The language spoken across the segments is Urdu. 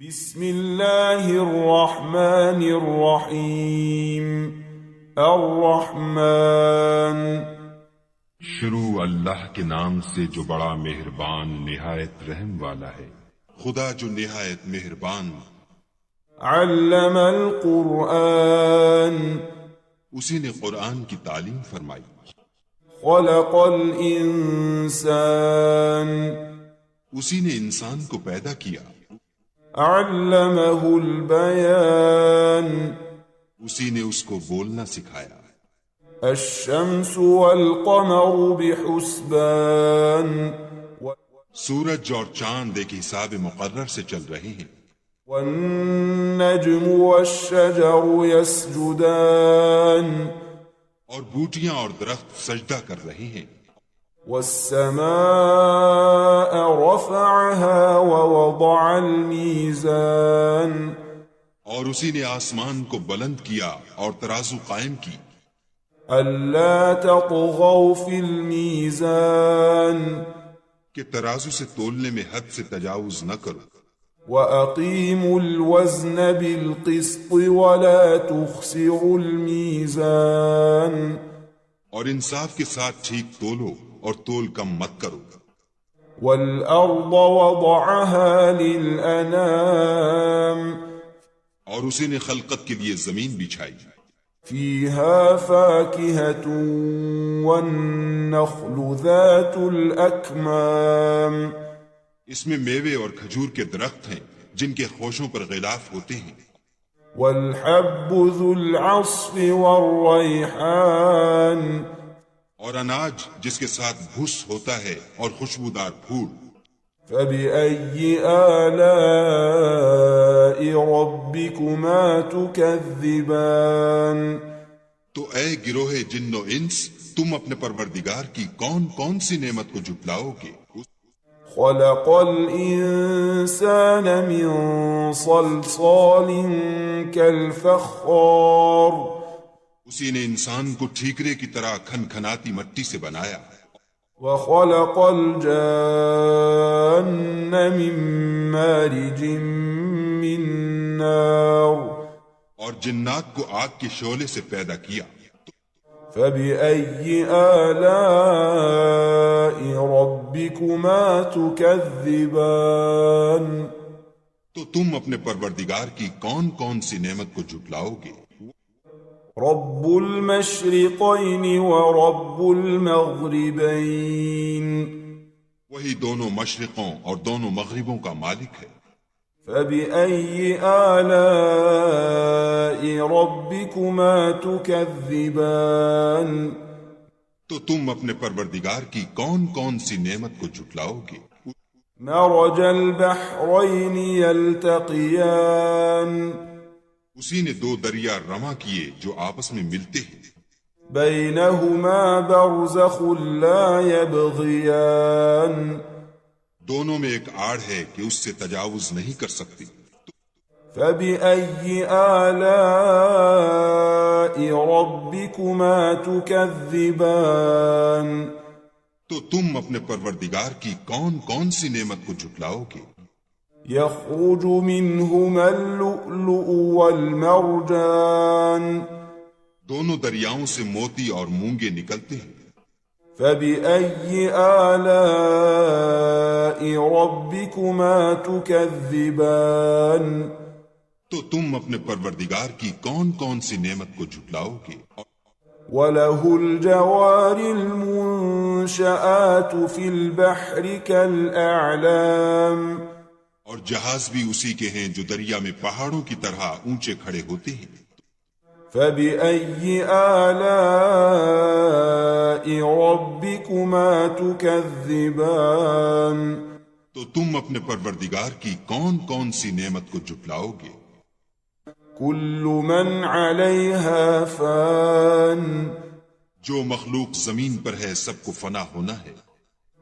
بسم اللہ الرحمن الرحیم الرحمن شروع اللہ کے نام سے جو بڑا مہربان نہایت رحم والا ہے۔ خدا جو نہایت مہربان، علم القرآن اسی نے قرآن کی تعلیم فرمائی، خلق الانسان اسی نے انسان کو پیدا کیا، علمہ البیان اسی نے اس کو بولنا سکھایا۔ الشمس والقمر بحسبان سورج اور چاند ایک حساب مقرر سے چل رہے ہیں، والنجم والشجر يسجدان اور بوٹیاں اور درخت سجدہ کر رہے ہیں۔ والسماء رفعها ووضع الميزان اور اسی نے آسمان کو بلند کیا اور ترازو قائم کی، ألا تطغوا في الميزان کہ ترازو سے تولنے میں حد سے تجاوز نہ کرو، وأقيموا الوزن بالقسط ولا تخسروا الميزان اور انصاف کے ساتھ ٹھیک تولو اور تول کم مت کرو۔ والأرض وضعها للأنام اور اسی نے خلقت کے لیے زمین بچھائی، فيها فاكهة والنخل ذات الأكمام اس میں میوے اور کھجور کے درخت ہیں جن کے خوشوں پر غلاف ہوتے ہیں، والحب ذو العصف والريحان اور اناج جس کے ساتھ بھس ہوتا ہے اور خوشبودار پھول۔ فبأي آلاء ربكما تكذبان تو اے گروہ جن و انس، تم اپنے پروردگار کی کون کون سی نعمت کو جھٹلاؤ گے؟ خلق الإنسان من صلصال كالفخار اسی نے انسان کو ٹھیکرے کی طرح کھن کھناتی مٹی سے بنایا، وخلق الجان من مارج من نار اور جنات کو آگ کے شعلے سے پیدا کیا۔ فبأي آلاء ربكما تكذبان تو تم اپنے پروردگار کی کون کون سی نعمت کو جھٹلاؤ گے؟ رب المشرقين ورب المغربين وہی دونوں مشرقوں اور دونوں مغربوں کا مالک ہے۔ فبأي آلاء ربكما تكذبان تو تم اپنے پروردگار کی کون کون سی نعمت کو جھٹلاؤ گے؟ مرج البحرين يلتقيان اسی نے دو دریا رواں کیے جو آپس میں ملتے ہیں، بينهما برزخ لا يبغيان دونوں میں ایک آڑ ہے کہ اس سے تجاوز نہیں کر سکتی۔ فبأي آلاء ربكما تكذبان تو تم اپنے پروردگار کی کون کون سی نعمت کو جھٹلاؤ گے؟ يخرج منهما اللؤلؤ والمرجان دونوں دریاؤں سے موتی اور مونگے نکلتے ہیں۔ فبأي آلاء ربكما تكذبان تو تم اپنے پروردگار کی کون کون سی نعمت کو جھٹلاؤ گے؟ وله الجوار المنشآت في البحر كالأعلام اور جہاز بھی اسی کے ہیں جو دریا میں پہاڑوں کی طرح اونچے کھڑے ہوتے ہیں۔ فبأي آلاء ربكما تكذبان تو تم اپنے پروردگار کی کون کون سی نعمت کو جھٹلاؤ گے؟ كل من عليها فان جو مخلوق زمین پر ہے سب کو فنا ہونا ہے،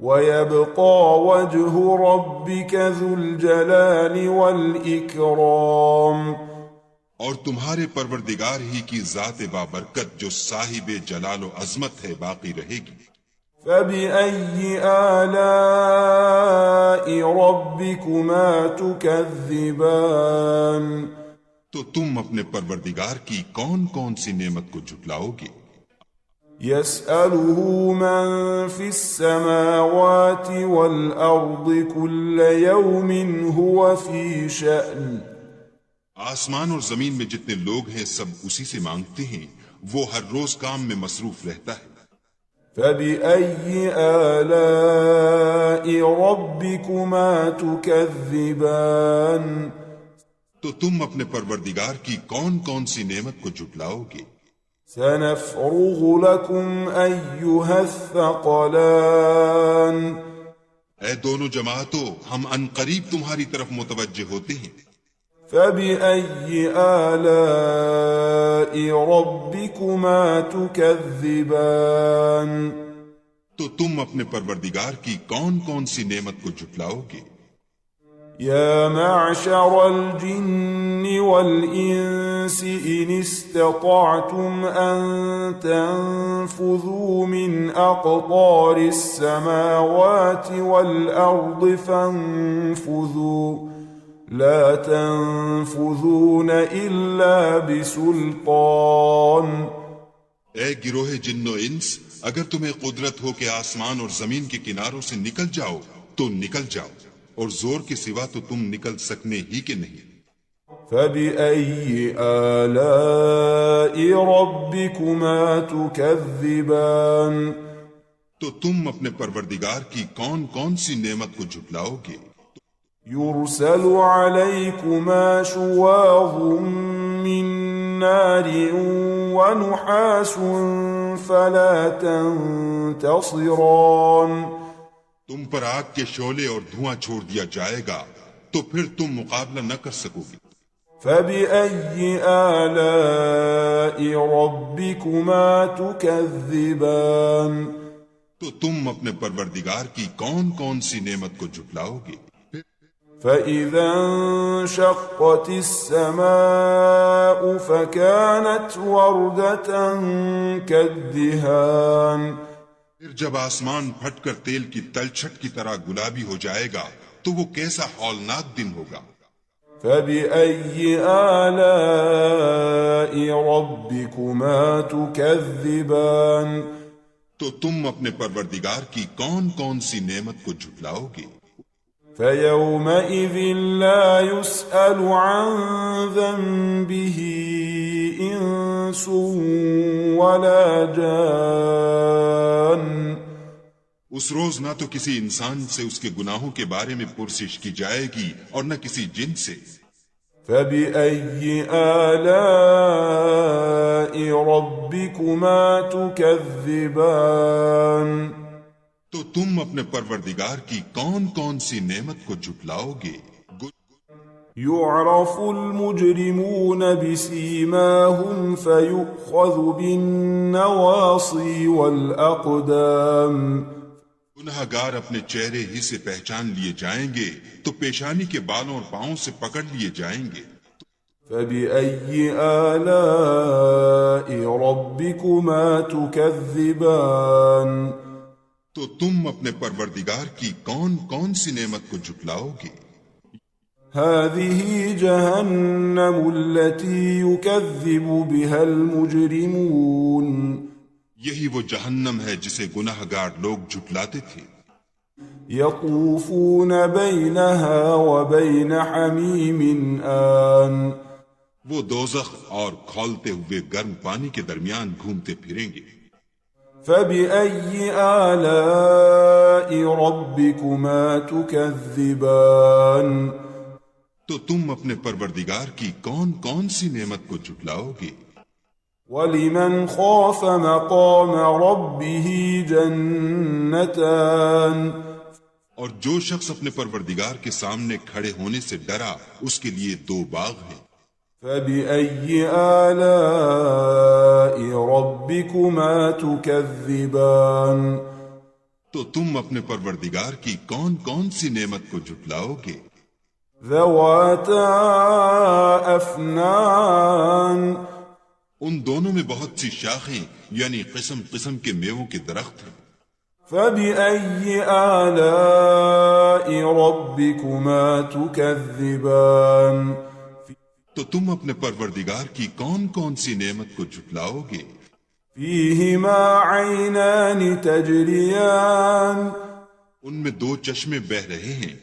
ويبقى وجه ربك ذو الجلال والإكرام اور تمہارے پروردگار ہی کی ذات بابرکت جو صاحب جلال و عظمت ہے باقی رہے گی۔ فبأي آلاء ربكما تكذبان تو تم اپنے پروردگار کی کون کون سی نعمت کو جھٹلاؤ گے؟ يسأله من في السماوات والأرض كل يوم هو في شأن آسمان اور زمین میں جتنے لوگ ہیں سب اسی سے مانگتے ہیں، وہ ہر روز کام میں مصروف رہتا ہے۔ فبأي آلاء ربكما تكذبان تو تم اپنے پروردگار کی کون کون سی نعمت کو جھٹلاؤ گے؟ سنفرغ لكم أيها الثقلان اے دونوں جماعتوں، ہم ان قریب تمہاری طرف متوجہ ہوتے ہیں۔ فبأي آلاء ربكما تكذبان تو تم اپنے پروردگار کی کون کون سی نعمت کو جھٹلاؤ گے؟ يا معشر الجن والإنس إن استطعتم أن تنفذوا من أقطار السماوات والأرض فانفذوا لا تنفذون إلا بسلطان۔ اے گروہ جن و انس، اگر تمہیں قدرت ہو کہ آسمان اور زمین کے کناروں سے نکل جاؤ تو نکل جاؤ، اور زور کے سوا تو تم نکل سکنے ہی کے نہیں۔ فبأي آلاء ربكما تكذبان تو تم اپنے پروردگار کی کون کون سی نعمت کو جھٹلاؤ گے؟ يرسل عليكما شواظ من نار ونحاس فلا تنتصران تم پر آگ کے شعلے اور دھواں چھوڑ دیا جائے گا تو پھر تم مقابلہ نہ کر سکو گے۔ فبأي آلاء ربكما تكذبان تو تم اپنے پروردگار کی کون کون سی نعمت کو جھٹلاؤ گے؟ فإذا انشقت السماء فكانت وردة كالدهان پھر جب آسمان پھٹ کر تیل کی تلچھٹ کی طرح گلابی ہو جائے گا تو وہ کیسا ہولناک دن ہوگا۔ فبأي آلاء ربكما تكذبان تو تم اپنے پروردگار کی کون کون سی نعمت کو جھٹلاؤ گے؟ فيومئذ لا يسأل عن ذنبه إنس ولا جان اس روز نہ تو کسی انسان سے اس کے گناہوں کے بارے میں پرسش کی جائے گی اور نہ کسی جن سے۔ فبأي آلاء ربكما تكذبان تو تم اپنے پروردگار کی کون کون سی نعمت کو جھٹلاؤ گے؟ يعرف المجرمون بسيماهم فيؤخذ بالنواصي والأقدام گناہ گار اپنے چہرے ہی سے پہچان لیے جائیں گے تو پیشانی کے بالوں اور پاؤں سے پکڑ لیے جائیں گے۔ فبأي آلاء ربكما تكذبان تو تم اپنے پروردگار کی کون کون سی نعمت کو جھٹلاؤ گے؟ هذه جهنم التي يكذب بها المجرمون یہی وہ جہنم ہے جسے گناہ گار لوگ جھٹلاتے تھے۔ يطوفون بينها وبين حميم آن وہ دوزخ اور کھولتے ہوئے گرم پانی کے درمیان گھومتے پھریں گے۔ فبأي آلاء ربكما تكذبان تو تم اپنے پروردگار کی کون کون سی نعمت کو جھٹلاؤ گے؟ ولمن خاف مقام ربه جنتان اور جو شخص اپنے پروردگار کے سامنے کھڑے ہونے سے ڈرا اس کے لیے دو باغ ہیں۔ فبأي آلاء ربكما تكذبان تو تم اپنے پروردگار کی کون کون سی نعمت کو جھٹلاؤ گے؟ ذواتا افنان ان دونوں میں بہت سی شاخیں یعنی قسم قسم کے میووں کے درخت ہیں۔ فبأي آلاء ربكما تكذبان تو تم اپنے پروردگار کی کون کون سی نعمت کو جھٹلاؤ گے؟ فيهما عينان تجريان ان میں دو چشمے بہ رہے ہیں۔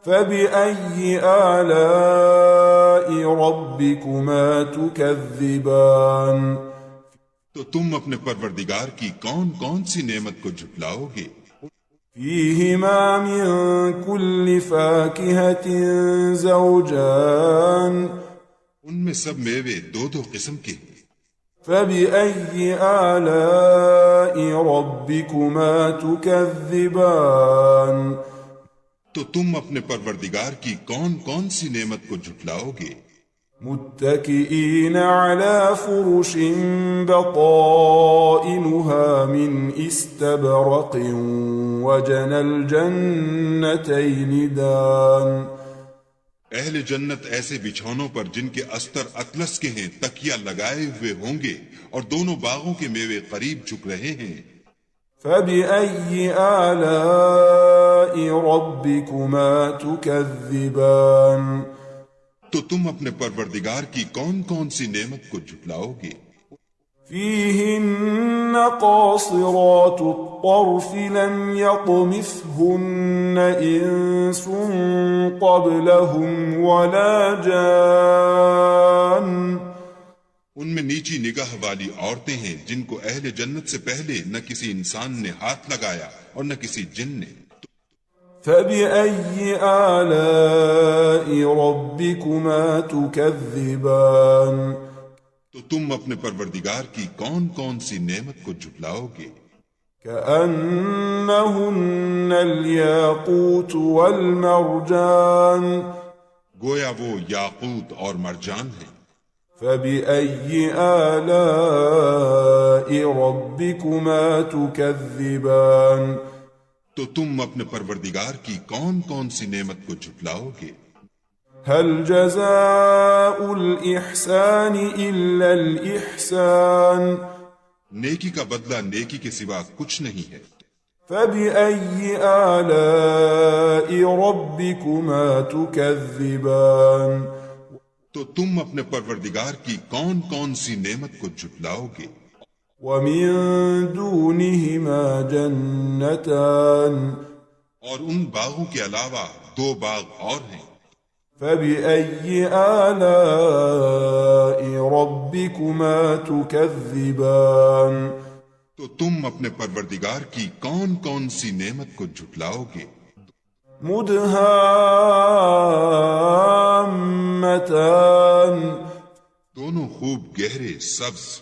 فبأي آلاء ربكما تكذبان تو تم اپنے پروردگار کی کون کون سی نعمت کو جھٹلاؤ گے؟ فيهما من كل فاكهة زوجان ان میں سب میوے دو دو قسم کے ہیں۔ فبأي آلاء ربكما تكذبان تو تم اپنے پروردگار کی کون کون سی نعمت کو جھٹلاؤ گے؟ متكئين على فرش بطائنها من استبرق وجنى الجنتين دان اہل جنت ایسے بچھونوں پر جن کے استر اطلس کے ہیں تکیہ لگائے ہوئے ہوں گے اور دونوں باغوں کے میوے قریب جھک رہے ہیں۔ فبأي آلاء ربكما تكذبان تو تم اپنے پروردگار کی کون کون سی نعمت کو جھٹلاؤ گے؟ فيهن قاصرات الطرف لم يطمثهن إنس قبلهم ولا جان ان میں نیچی نگاہ والی عورتیں ہیں جن کو اہل جنت سے پہلے نہ کسی انسان نے ہاتھ لگایا اور نہ کسی جن نے۔ فبأي آلاء ربكما تكذبان تو تم اپنے پروردگار کی کون کون سی نعمت کو جھٹلاؤ گے؟ كأنهن الياقوت والمرجان گویا وہ یاقوت اور مرجان ہیں۔ فبأي آلاء ربكما تكذبان تو تم اپنے پروردگار کی کون کون سی نعمت کو جھٹلاؤ گے؟ هل جزاء الإحسان إلا الإحسان نیکی کا بدلہ نیکی کے سوا کچھ نہیں ہے۔ فبأي آلاء ربكما تكذبان تو تم اپنے پروردگار کی کون کون سی نعمت کو جھٹلاؤ گے؟ ومن دونهما جنتان اور ان باغوں کے علاوہ دو باغ اور ہیں۔ فبأي آلاء ربكما تكذبان تو تم اپنے پروردگار کی کون کون سی نعمت کو جھٹلاؤ گے؟ مدهامتان دونوں خوب گہرے سبز۔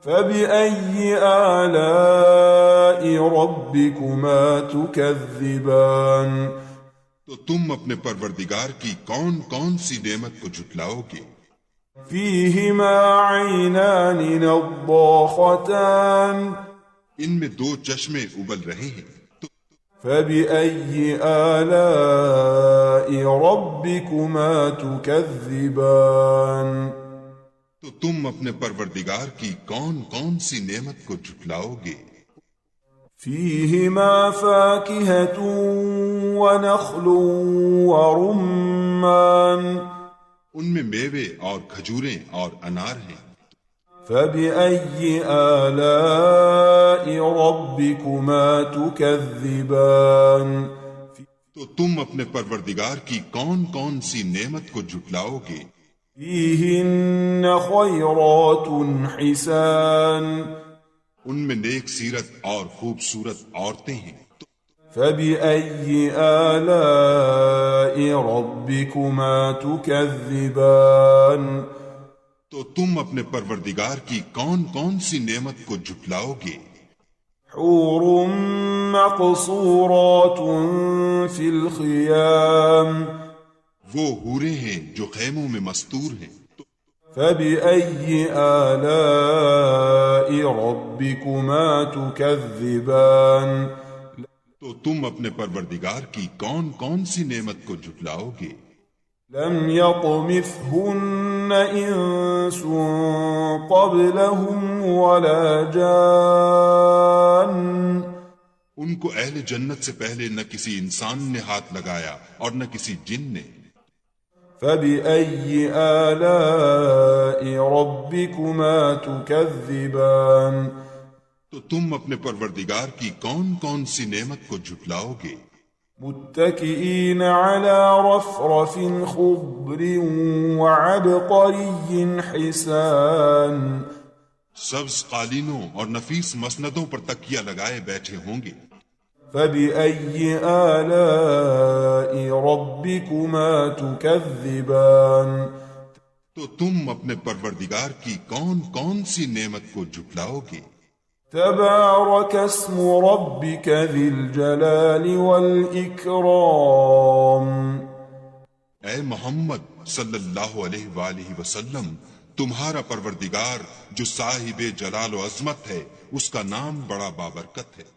فبأي آلاء ربكما تكذبان تو تم اپنے پروردگار کی کون کون سی نعمت کو جھٹلاؤ گے؟ فيهما عينان نضاختان ان میں دو چشمے ابل رہے ہیں۔ فبأي آلاء ربكما تكذبان تو تم اپنے پروردگار کی کون کون سی نعمت کو جھٹلاؤ گے؟ فيهما فاكهة ونخل ورمان ان میں میوے اور کھجوریں اور انار ہیں۔ فبأي آلاء ربكما تكذبان تو تم اپنے پروردگار کی کون کون سی نعمت کو جھٹلاؤ گے؟ فيهن خيرات حسان ان میں نیک سیرت اور خوبصورت عورتیں ہیں۔ فبأي آلاء ربكما تكذبان تو تم اپنے پروردگار کی کون کون سی نعمت کو جھٹلاؤ گے؟ حور مقصورات في الخيام وہ حوریں ہیں جو خیموں میں مستور ہیں۔ فبأي آلاء ربكما تكذبان تو تم اپنے پروردگار کی کون کون سی نعمت کو جھٹلاؤ گے؟ لم يطمثهن إنس قبلهم ولا جان ان کو اہل جنت سے پہلے نہ کسی انسان نے ہاتھ لگایا اور نہ کسی جن نے۔ فبأي آلاء ربكما تكذبان تو تم اپنے پروردگار کی کون کون سی نعمت کو جھٹلاؤ گے؟ متكئين على رفرف خضر وعبقري حسان سبز قالینوں اور نفیس مسندوں پر تکیہ لگائے بیٹھے ہوں گے۔ فبأي آلاء ربكما تكذبان تو تم اپنے پروردگار کی کون کون سی نعمت کو جھٹلاؤ گے؟ تبارك اسم ربك ذي الجلال والإكرام اے محمد صلی اللہ علیہ وآلہ وسلم، تمہارا پروردگار جو صاحب جلال و عظمت ہے، اس کا نام بڑا بابرکت ہے۔